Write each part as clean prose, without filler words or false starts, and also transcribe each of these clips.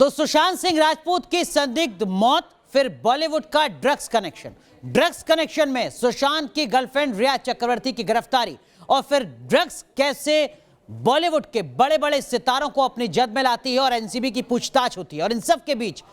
तो सुशांत सिंह राजपूत की संदिग्ध मौत, फिर बॉलीवुड का ड्रग्स कनेक्शन में सुशांत की गर्लफ्रेंड रिया चक्रवर्ती की गिरफ्तारी, और फिर ड्रग्स कैसे बॉलीवुड के बड़े बड़े सितारों को अपनी जद में लाती है और एनसीबी की पूछताछ होती है। और इन सब के बीच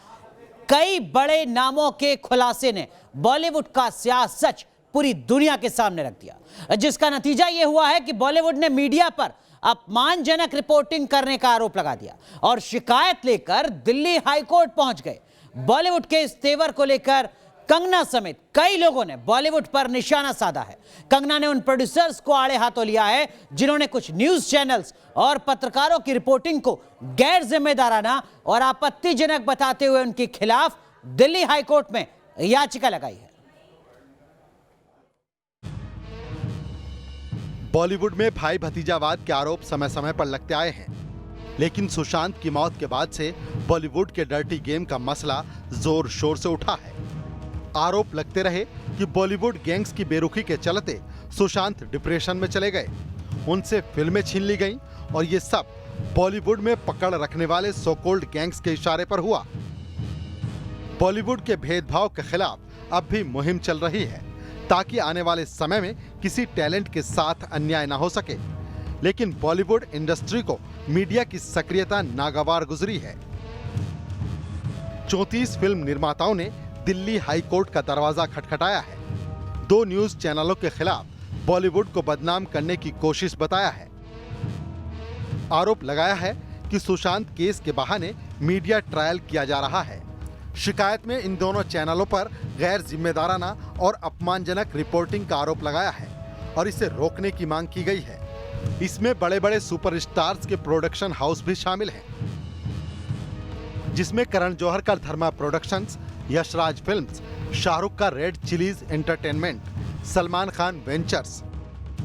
कई बड़े नामों के खुलासे ने बॉलीवुड का स्याह सच पूरी दुनिया के सामने रख दिया, जिसका नतीजा यह हुआ है कि बॉलीवुड ने मीडिया पर अपमानजनक रिपोर्टिंग करने का आरोप लगा दिया और शिकायत लेकर दिल्ली हाईकोर्ट पहुंच गए। बॉलीवुड के इस तेवर को लेकर कंगना समेत कई लोगों ने बॉलीवुड पर निशाना साधा है। कंगना ने उन प्रोड्यूसर्स को आड़े हाथों लिया है जिन्होंने कुछ न्यूज चैनल्स और पत्रकारों की रिपोर्टिंग को गैर जिम्मेदाराना और आपत्तिजनक बताते हुए उनके खिलाफ दिल्ली हाईकोर्ट में याचिका लगाई है। बॉलीवुड में भाई भतीजावाद के आरोप समय समय पर लगते आए हैं, लेकिन सुशांत की मौत के बाद से बॉलीवुड के डर्टी गेम का मसला जोर शोर से उठा है। आरोप लगते रहे कि बॉलीवुड गैंग्स की बेरुखी के चलते सुशांत डिप्रेशन में चले गए, उनसे फिल्में छीन ली गईं और ये सब बॉलीवुड में पकड़ रखने वाले सो कॉल्ड गैंग्स के इशारे पर हुआ। बॉलीवुड के भेदभाव के खिलाफ अब भी मुहिम चल रही है ताकि आने वाले समय में किसी टैलेंट के साथ अन्याय ना हो सके, लेकिन बॉलीवुड इंडस्ट्री को मीडिया की सक्रियता नागवार गुजरी है। 34 फिल्म निर्माताओं ने दिल्ली हाई कोर्ट का दरवाजा खटखटाया है। 2 न्यूज चैनलों के खिलाफ बॉलीवुड को बदनाम करने की कोशिश बताया है। आरोप लगाया है कि सुशांत केस के बहाने मीडिया ट्रायल किया जा रहा है। शिकायत में इन दोनों चैनलों पर गैर जिम्मेदाराना और अपमानजनक रिपोर्टिंग का आरोप लगाया है और इसे रोकने की मांग की गई है। इसमें बड़े बड़े सुपरस्टार्स के प्रोडक्शन हाउस भी शामिल हैं, जिसमें करण जौहर का धर्मा प्रोडक्शंस, यशराज फिल्म्स, शाहरुख का Red Chillies Entertainment, Salman Khan Ventures,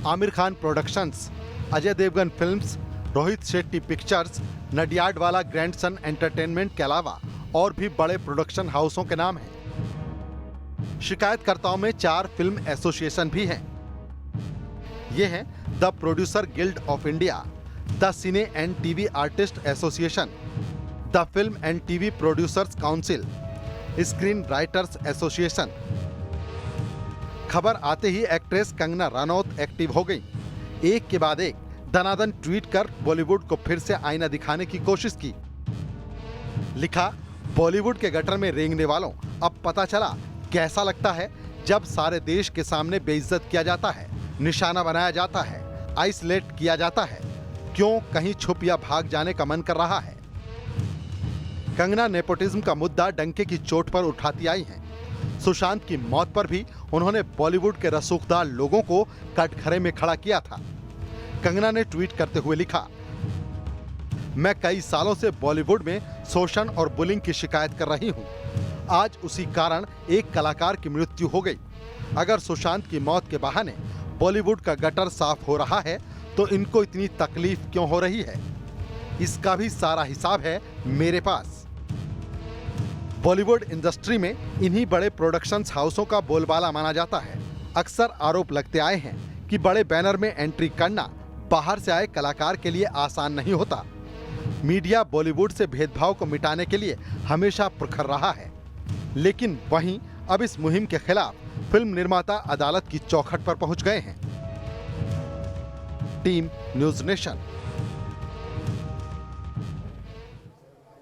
Aamir Khan Productions, Ajay Devgn Films, Rohit Shetty Pictures, Nadiadwala Grandson Entertainment के अलावा और भी बड़े प्रोडक्शन हाउसों के नाम हैं। शिकायतकर्ताओं में 4 फिल्म एसोसिएशन भी हैं। ये हैं the producer guild of India, the cine and TV artist association, the film and TV producers council, screen writers association. खबर आते ही एक्ट्रेस कंगना रनौत एक्टिव हो गई। एक के बाद एक दनादन ट्वीट कर बॉलीवुड को फिर से आईना दिखाने की कोशिश की। लिखा, बॉलीवुड के गटर में रेंगने वालों, अब पता चला कैसा लगता है जब सारे देश के सामने बेइज्जत किया जाता है, निशाना बनाया जाता है, आइसोलेट किया जाता है। क्यों कहीं छुप या भाग जाने का मन कर रहा है। कंगना नेपोटिज्म का मुद्दा डंके की चोट पर उठाती आई हैं। सुशांत की मौत पर भी उन्होंने बॉलीवुड के रसूखदार लोगों को कटघरे में खड़ा किया था। कंगना ने ट्वीट करते हुए लिखा, मैं कई सालों से बॉलीवुड में शोषण और बुलिंग की शिकायत कर रही हूं। आज उसी कारण एक कलाकार की मृत्यु हो गई। अगर सुशांत की मौत के बहाने बॉलीवुड का गटर साफ हो रहा है तो इनको इतनी तकलीफ क्यों हो रही है, इसका भी सारा हिसाब है मेरे पास। बॉलीवुड इंडस्ट्री में इन्हीं बड़े प्रोडक्शंस हाउसों का बोलबाला माना जाता है। अक्सर आरोप लगते आए हैं कि बड़े बैनर में एंट्री करना बाहर से आए कलाकार के लिए आसान नहीं होता। मीडिया बॉलीवुड से भेदभाव को मिटाने के लिए हमेशा प्रखर रहा है, लेकिन वहीं अब इस मुहिम के खिलाफ फिल्म निर्माता अदालत की चौखट पर पहुंच गए हैं। Team news nation.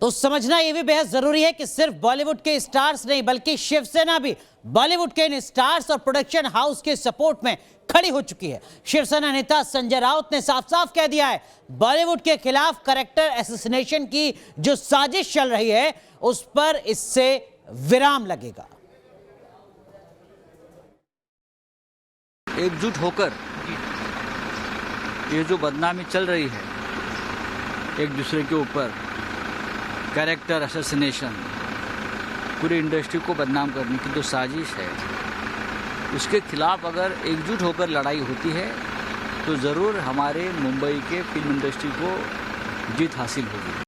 तो समझना यह भी बेहद जरूरी है कि सिर्फ बॉलीवुड के स्टार्स नहीं बल्कि शिवसेना भी बॉलीवुड के इन स्टार्स और प्रोडक्शन हाउस के सपोर्ट में खड़ी हो चुकी है। शिवसेना नेता संजय राउत ने साफ साफ कह दिया है, बॉलीवुड के खिलाफ कैरेक्टर असैसिनेशन की जो साजिश चल रही है उस पर इससे विराम लगेगा। एकजुट होकर ये जो बदनामी चल रही है एक दूसरे के ऊपर, कैरेक्टर असैसिनेशन, पूरी इंडस्ट्री को बदनाम करने की जो साजिश है, उसके खिलाफ अगर एकजुट होकर लड़ाई होती है तो ज़रूर हमारे मुंबई के फिल्म इंडस्ट्री को जीत हासिल होगी।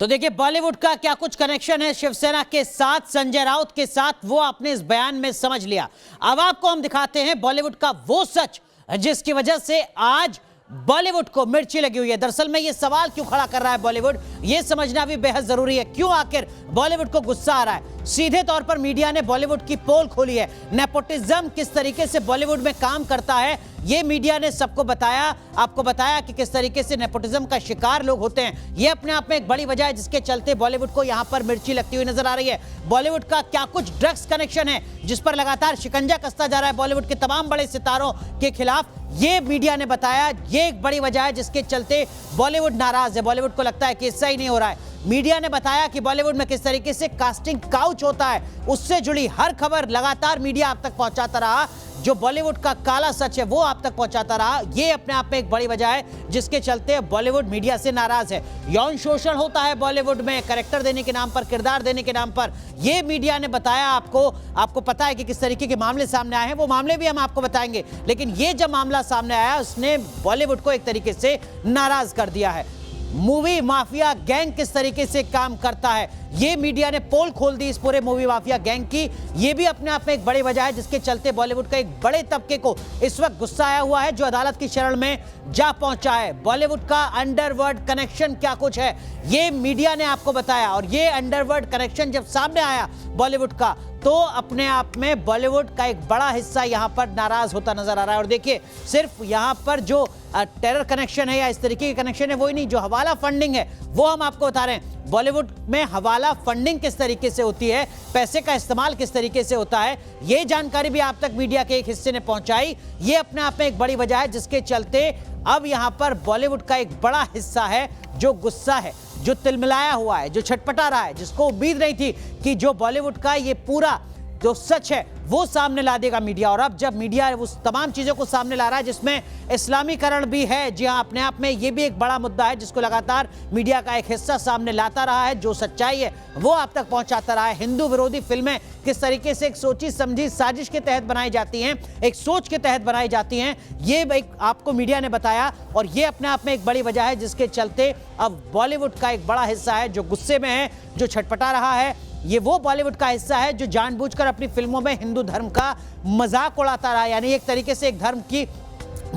तो देखिए बॉलीवुड का क्या कुछ कनेक्शन है शिवसेना के साथ, संजय राउत के साथ, वो आपने इस बयान में समझ लिया। अब आपको हम दिखाते हैं बॉलीवुड का वो सच जिसकी वजह से आज बॉलीवुड को मिर्ची लगी हुई है। दरअसल में ये सवाल क्यों खड़ा कर रहा है बॉलीवुड, ये समझना भी बेहद जरूरी है। क्यों आखिर बॉलीवुड को गुस्सा आ रहा है? सीधे तौर पर मीडिया ने बॉलीवुड की पोल खोली है। नेपोटिज्म किस तरीके से बॉलीवुड में काम करता है, ये मीडिया ने सबको बताया, आपको बताया कि किस तरीके से नेपोटिज्म का शिकार लोग होते हैं। ये अपने आप में एक बड़ी वजह है जिसके चलते बॉलीवुड को यहां पर मिर्ची लगती हुई नजर आ रही है। बॉलीवुड का क्या कुछ ड्रग्स कनेक्शन है जिस पर लगातार शिकंजा कसता जा रहा है बॉलीवुड के तमाम बड़े सितारों के खिलाफ, ये मीडिया ने बताया। ये एक बड़ी वजह है जिसके चलते बॉलीवुड नाराज है। बॉलीवुड को लगता है कि इससे ही नहीं हो रहा है। मीडिया ने बताया कि बॉलीवुड में किस तरीके से कास्टिंग काउच होता है, उससे जुड़ी हर खबर लगातार मीडिया आप तक पहुंचाता रहा। जो बॉलीवुड का काला सच है वो आप तक पहुंचाता रहा। ये अपने आप में एक बड़ी वजह है जिसके चलते बॉलीवुड मीडिया से नाराज है। यौन शोषण होता है बॉलीवुड में कैरेक्टर देने के नाम पर, किरदार देने के नाम पर। ये मीडिया ने बताया आपको पता है कि किस तरीके के मामले सामने आए हैं, वो मामले भी हम आपको बताएंगे। लेकिन ये जब मामला सामने आया उसने बॉलीवुड को एक तरीके से नाराज कर दिया है। मूवी माफिया गैंग किस तरीके से काम करता है, ये मीडिया ने पोल खोल दी इस पूरे मूवी माफिया गैंग की। ये भी अपने आप में एक बड़ी वजह है जिसके चलते बॉलीवुड का एक बड़े तबके को इस वक्त गुस्सा आया हुआ है जो अदालत की शरण में जा पहुंचा है। बॉलीवुड का अंडरवर्ल्ड कनेक्शन क्या कुछ है, ये मीडिया ने आपको बताया। और ये अंडरवर्ल्ड कनेक्शन जब सामने आया बॉलीवुड का, तो अपने आप में बॉलीवुड का एक बड़ा हिस्सा यहां पर नाराज होता नजर आ रहा है। और देखिए, सिर्फ यहां पर जो टेरर कनेक्शन है या इस तरीके के कनेक्शन है वो ही नहीं, जो हवाला फंडिंग है वो हम आपको बता रहे हैं। बॉलीवुड में हवाला फंडिंग किस तरीके से होती है, पैसे का इस्तेमाल किस तरीके से होता है, ये जानकारी भी आप तक मीडिया के एक हिस्से ने पहुंचाई। ये अपने आप में एक बड़ी वजह है जिसके चलते अब यहां पर बॉलीवुड का एक बड़ा हिस्सा है जो गुस्सा है, जो तिलमिलाया हुआ है, जो छटपटा रहा है, जिसको उम्मीद नहीं थी कि जो बॉलीवुड का ये पूरा जो सच है वो सामने ला देगा मीडिया। और अब जब मीडिया उस तमाम चीजों को सामने ला रहा है जिसमें इस्लामीकरण भी है, जी हाँ, अपने आप में ये भी एक बड़ा मुद्दा है जिसको लगातार मीडिया का एक हिस्सा सामने लाता रहा है। जो सच्चाई है वो आप तक पहुंचाता रहा है। हिंदू विरोधी फिल्में किस तरीके से एक सोची समझी साजिश के तहत बनाई जाती हैं, एक सोच के तहत बनाई जाती हैं, ये एक आपको मीडिया ने बताया। और ये अपने आप में एक बड़ी वजह है जिसके चलते अब बॉलीवुड का एक बड़ा हिस्सा है जो गुस्से में है, जो छटपटा रहा है। ये वो बॉलीवुड का हिस्सा है जो जानबूझकर अपनी फिल्मों में हिंदू धर्म का मजाक उड़ाता रहा, यानी एक तरीके से एक धर्म की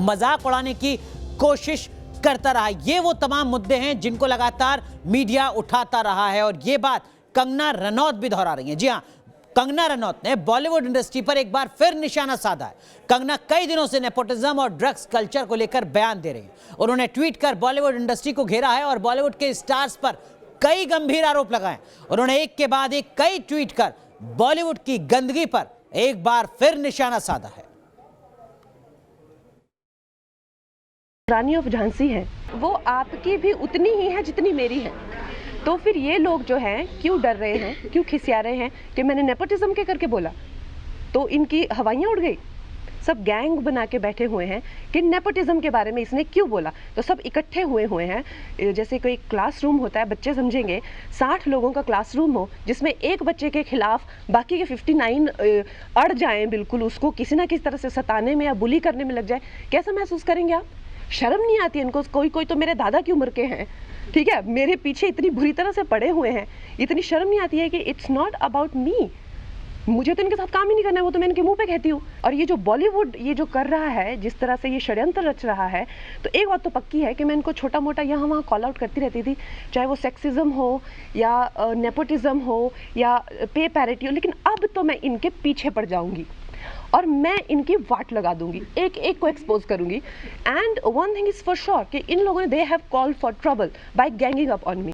मजाक उड़ाने की कोशिश करता रहा। ये वो तमाम मुद्दे हैं जिनको लगातार मीडिया उठाता रहा है। और ये बात कंगना रनौत भी दोहरा रही है। जी हाँ, कंगना रनौत ने बॉलीवुड इंडस्ट्री पर एक बार फिर निशाना साधा है। कंगना कई दिनों से नेपोटिज्म और ड्रग्स कल्चर को लेकर बयान दे रही हैं। उन्होंने ट्वीट कर बॉलीवुड इंडस्ट्री को घेरा है और बॉलीवुड के स्टार्स पर कई गंभीर आरोप लगाए। उन्होंने एक के बाद एक कई ट्वीट कर बॉलीवुड की गंदगी पर एक बार फिर निशाना साधा है। रानी ऑफ झांसी है, वो आपकी भी उतनी ही है जितनी मेरी है। तो फिर ये लोग जो हैं क्यों डर रहे हैं, क्यों खिसिया रहे हैं कि मैंने नेपोटिज्म के करके बोला तो इनकी हवाइयाँ उड़ गई। सब गैंग बना के बैठे हुए हैं कि नेपोटिज्म के बारे में इसने क्यों बोला। तो सब इकट्ठे हुए हैं। जैसे कोई क्लासरूम होता है, बच्चे समझेंगे 60 लोगों का क्लासरूम हो जिसमें एक बच्चे के खिलाफ बाकी के 59 अड़ जाएं, बिल्कुल उसको किसी ना किसी तरह से सताने में या बुली करने में लग जाए, कैसा महसूस करेंगे आप? शर्म नहीं आती इनको? कोई तो मेरे दादा की उम्र के हैं, ठीक है, मेरे पीछे इतनी बुरी तरह से पड़े हुए हैं, इतनी शर्म नहीं आती है कि इट्स नॉट अबाउट मी, मुझे तो इनके साथ काम ही नहीं करना है, वो तो मैं इनके मुंह पे कहती हूँ। और ये जो बॉलीवुड ये जो कर रहा है, जिस तरह से ये षड्यंत्र रच रहा है, तो एक बात तो पक्की है कि मैं इनको छोटा मोटा यहाँ वहाँ कॉल आउट करती रहती थी, चाहे वो सेक्सिज्म हो या नेपोटिज्म हो या पे पैरिटी हो, लेकिन अब तो मैं इनके पीछे पड़ जाऊंगी और मैं इनकी वाट लगा दूंगी, एक एक को एक्सपोज करूंगी। And one thing is for sure कि इन लोगों ने they have called for trouble by ganging up on me.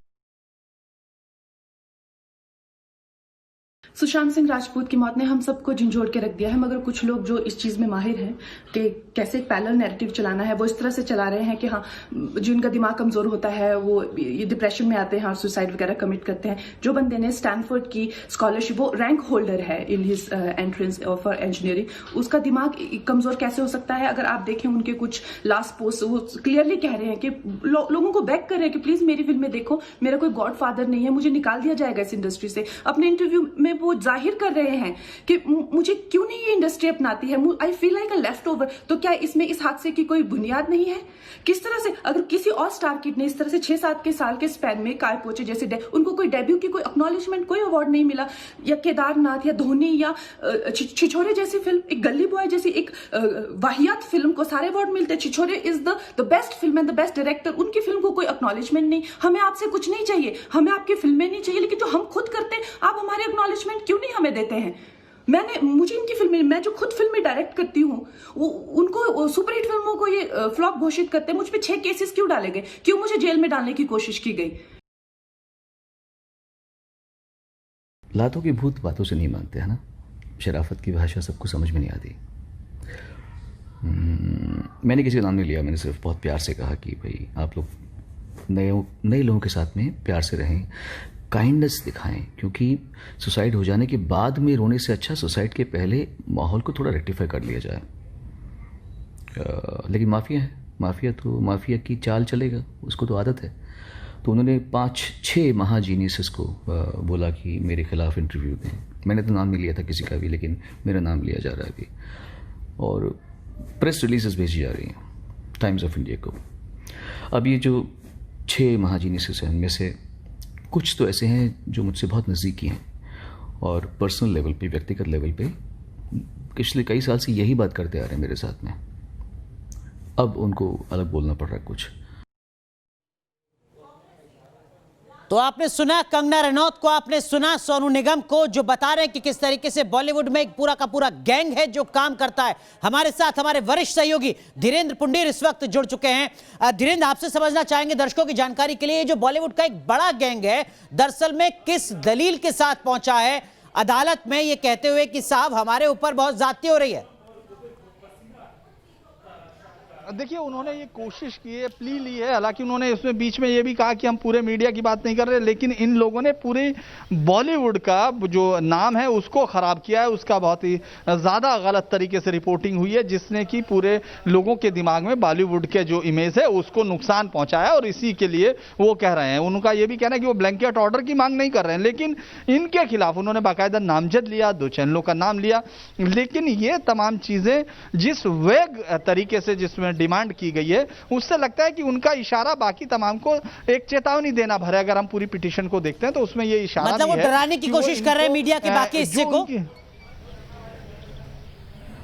Sushant Singh Rajput की मौत ने हम सबको झंझोड़ के रख दिया है, मगर कुछ लोग जो इस चीज में माहिर हैं कि कैसे एक पैरेलल नैरेटिव चलाना है, वो इस तरह से चला रहे हैं कि हाँ, जिनका दिमाग कमजोर होता है वो ये डिप्रेशन में आते हैं और सुसाइड वगैरह कमिट करते हैं। जो बंदे ने स्टैनफोर्ड की स्कॉलरशिप, वो रैंक होल्डर है in his entrance for engineering, उसका दिमाग कमजोर कैसे हो सकता है? अगर आप देखें उनके कुछ लास्ट पोस्ट, वो क्लियरली कह रहे हैं कि लोगों को बैक कर रहे हैं कि प्लीज मेरी फिल्म में देखो, मेरा कोई गॉड फादर नहीं है, मुझे निकाल दिया जाएगा इस इंडस्ट्री से। अपने इंटरव्यू में वो वो जाहिर कर रहे हैं कि मुझे क्यों नहीं ये इंडस्ट्री अपनाती है, I feel like a left over. तो क्या इसमें इस हादसे की कोई बुनियाद नहीं है? किस तरह से अगर किसी और स्टार किड ने इस तरह से 6-7 के साल के स्पैन में काय पोचे जैसे उनको कोई डेब्यू की कोई एक्नॉलेजमेंट, कोई अवार्ड नहीं मिला, या केदारनाथ या धोनी या छिछोरे जैसी फिल्म, एक गली बॉय जैसी एक वाहियात फिल्म को सारे अवार्ड मिलते, Chhichhore is the best film and the best director, उनकी फिल्म को कोई एक्नॉलेजमेंट नहीं। हमें आपसे कुछ नहीं चाहिए, हमें आपकी फिल्में नहीं चाहिए, लेकिन जो हम खुद करते हैं आप हमारे एक्नॉलेजमेंट क्यों नहीं हमें देते हैं? मुझे इनकी फिल्में, मैं जो खुद फिल्में डायरेक्ट करती हूँ, उनको सुपरहिट फिल्मों को ये फ्लॉप घोषित करते हैं। मुझ पे 6 केसेस क्यों डाले गए, क्यों मुझे जेल में डालने की कोशिश की गई? लातों की भूत बातों से नहीं मानते, है ना। शराफत की भाषा सबको समझ में नहीं आती। मैंने किसी का नाम नहीं लिया, मैंने सिर्फ बहुत प्यार से कहा कि भाई आप लोग नए लोगों के साथ में प्यार से रहें, काइंडनेस दिखाएं, क्योंकि सुसाइड हो जाने के बाद में रोने से अच्छा सुसाइड के पहले माहौल को थोड़ा रेक्टिफाई कर लिया जाए। लेकिन माफिया है, माफिया की चाल चलेगा, उसको तो आदत है। तो उन्होंने 5-6 महाजीनियस को बोला कि मेरे खिलाफ इंटरव्यू दें। मैंने तो नाम नहीं लिया था किसी का भी, लेकिन मेरा नाम लिया जा रहा है अभी, और प्रेस रिलीजेस भेजी जा रही हैं टाइम्स ऑफ इंडिया को। अब ये जो 6 महाजीनियस हैं, उनमें से कुछ तो ऐसे हैं जो मुझसे बहुत नज़दीकी हैं, और पर्सनल लेवल पे, व्यक्तिगत लेवल पे पिछले कई साल से यही बात करते आ रहे हैं मेरे साथ में। अब उनको अलग बोलना पड़ रहा है कुछ। तो आपने सुना कंगना रनौत को, आपने सुना सोनू निगम को, जो बता रहे हैं कि किस तरीके से बॉलीवुड में एक पूरा का पूरा गैंग है जो काम करता है। हमारे साथ हमारे वरिष्ठ सहयोगी धीरेन्द्र पुंडीर इस वक्त जुड़ चुके हैं। धीरेन्द्र, आपसे समझना चाहेंगे दर्शकों की जानकारी के लिए, ये जो बॉलीवुड का एक बड़ा गैंग है, दरअसल में किस दलील के साथ पहुंचा है अदालत में, ये कहते हुए कि साहब हमारे ऊपर बहुत ज्यादती हो रही है? देखिए, उन्होंने ये कोशिश की है, प्ली ली है। हालांकि उन्होंने इसमें बीच में ये भी कहा कि हम पूरे मीडिया की बात नहीं कर रहे, लेकिन इन लोगों ने पूरे बॉलीवुड का जो नाम है उसको खराब किया है। उसका बहुत ही ज़्यादा गलत तरीके से रिपोर्टिंग हुई है, जिसने कि पूरे लोगों के दिमाग में बॉलीवुड के जो इमेज है उसको नुकसान पहुंचाया, और इसी के लिए वो कह रहे हैं। उनका ये भी कहना है कि वो ब्लैंकेट ऑर्डर की मांग नहीं कर रहे हैं, लेकिन इनके खिलाफ उन्होंने बाकायदा नामजद लिया, 2 चैनलों का नाम लिया। लेकिन ये तमाम चीज़ें जिस वेग तरीके से जिसमें डिमांड की गई है, उससे लगता है कि उनका इशारा बाकी तमाम को एक चेतावनी देना भर है। अगर हम पूरी पिटीशन को देखते हैं तो उसमें ये इशारा मतलब वो डराने की कोशिश कर रहे हैं मीडिया के बाकी हिस्से को।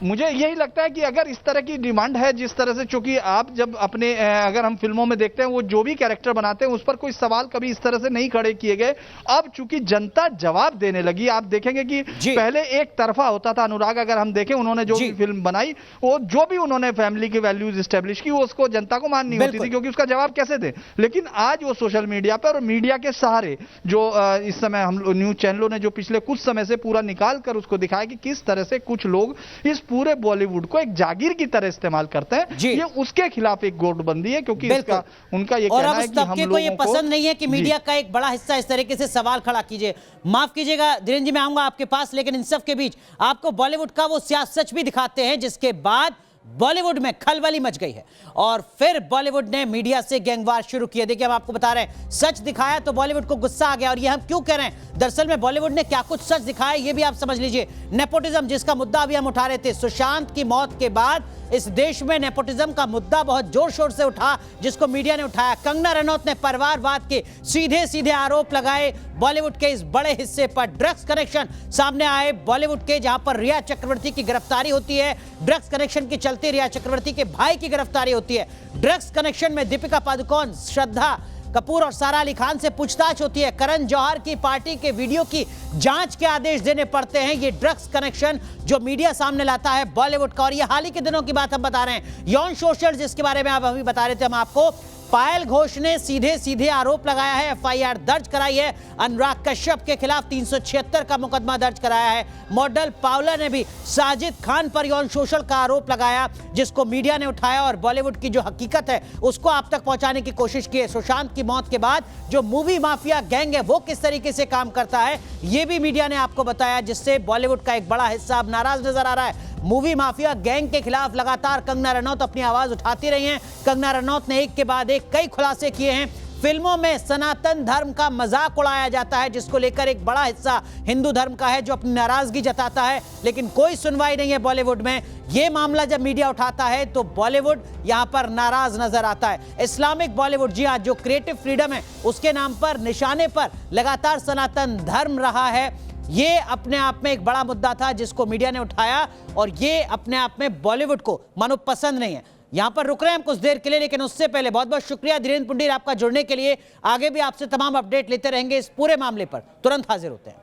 मुझे यही लगता है कि अगर इस तरह की डिमांड है, जिस तरह से, चूंकि आप जब अपने अगर हम फिल्मों में देखते हैं वो जो भी कैरेक्टर बनाते हैं उस पर कोई सवाल कभी इस तरह से नहीं खड़े किए गए। अब चूंकि जनता जवाब देने लगी, आप देखेंगे कि पहले एक तरफा होता था। अनुराग, अगर हम देखें, उन्होंने जो भी फिल्म बनाई, वो जो भी उन्होंने फैमिली की वैल्यूज स्टैब्लिश की, वो उसको जनता को माननी होती थी, क्योंकि उसका जवाब कैसे दे। लेकिन आज वो सोशल मीडिया पर और मीडिया के सहारे, जो इस समय हम न्यूज चैनलों ने जो पिछले कुछ समय से पूरा निकाल कर उसको दिखाया कि किस तरह से कुछ लोग इस पूरे बॉलीवुड को एक जागीर की तरह इस्तेमाल करते हैं, ये उसके खिलाफ एक गोटबंदी है, क्योंकि इसका उनका ये कहना है कि हम लोगों को ये पसंद नहीं है कि मीडिया का एक बड़ा हिस्सा इस तरीके से सवाल खड़ा कीजिए। माफ कीजिएगा धीरेन्द्र जी, मैं आऊंगा आपके पास, लेकिन इन सब के बीच आपको बॉलीवुड का वो सियासत भी दिखाते हैं जिसके बाद बॉलीवुड में खलबली मच गई है, और फिर बॉलीवुड ने मीडिया से गैंगवार शुरू किया। देखिए, हम आपको बता रहे हैं, सच दिखाया तो बॉलीवुड को गुस्सा आ गया। और ये हम क्यों कह रहे हैं, दरअसल में बॉलीवुड ने क्या कुछ सच दिखाया ये भी आप समझ लीजिए। नेपोटिज्म, जिसका मुद्दा अभी हम उठा रहे थे, सुशांत की मौत के बाद इस देश में नेपोटिज्म का मुद्दा बहुत जोर शोर से उठा, जिसको मीडिया ने उठाया। कंगना रनौत ने परिवारवाद के सीधे सीधे आरोप लगाए बॉलीवुड के इस बड़े हिस्से पर। ड्रग्स कनेक्शन सामने आए बॉलीवुड के, जहां पर रिया चक्रवर्ती की गिरफ्तारी होती है। ड्रग्स कनेक्शन के चलते रिया चक्रवर्ती के भाई की गिरफ्तारी होती है। ड्रग्स कनेक्शन में दीपिका पादुकोण, श्रद्धा कपूर और सारा अली खान से पूछताछ होती है। करण जौहर की पार्टी के वीडियो की जांच के आदेश देने पड़ते हैं। ये ड्रग्स कनेक्शन जो मीडिया सामने लाता है बॉलीवुड का, और ये हाल ही के दिनों की बात हम बता रहे हैं। यौन शोषण जिसके बारे में आप अभी बता रहे थे हम आपको, पायल घोष ने सीधे सीधे आरोप लगाया है, एफआईआर दर्ज कराई है। अनुराग कश्यप के खिलाफ 376 का मुकदमा दर्ज कराया है। मॉडल पावला ने भी साजिद खान पर यौन शोषण का आरोप लगाया, जिसको मीडिया ने उठाया और बॉलीवुड की जो हकीकत है उसको आप तक पहुंचाने की कोशिश की है। सुशांत की मौत के बाद जो मूवी माफिया गैंग है वो किस तरीके से काम करता है ये भी मीडिया ने आपको बताया, जिससे बॉलीवुड का एक बड़ा हिस्सा अब नाराज नजर आ रहा है। मूवी माफिया गैंग के खिलाफ लगातार कंगना रनौत अपनी आवाज उठाती रही हैं। कंगना रनौत ने एक के बाद एक कई खुलासे किए हैं। फिल्मों में सनातन धर्म का मजाक उड़ाया जाता है, जिसको लेकर एक बड़ा हिस्सा हिंदू धर्म का है जो अपनी नाराजगी जताता है, लेकिन कोई सुनवाई नहीं है बॉलीवुड में। यह मामला जब मीडिया उठाता है तो बॉलीवुड यहां पर नाराज नजर आता है। इस्लामिक बॉलीवुड, जी हां, जो क्रिएटिव फ्रीडम है उसके नाम पर, निशाने पर लगातार सनातन धर्म रहा है। ये अपने आप में एक बड़ा मुद्दा था जिसको मीडिया ने उठाया, और ये अपने आप में बॉलीवुड को मानो पसंद नहीं है। यहां पर रुक रहे हैं हम कुछ देर के लिए, लेकिन उससे पहले बहुत बहुत शुक्रिया धीरेन्द्र पुंडीर आपका जुड़ने के लिए। आगे भी आपसे तमाम अपडेट लेते रहेंगे इस पूरे मामले पर। तुरंत हाजिर होते हैं।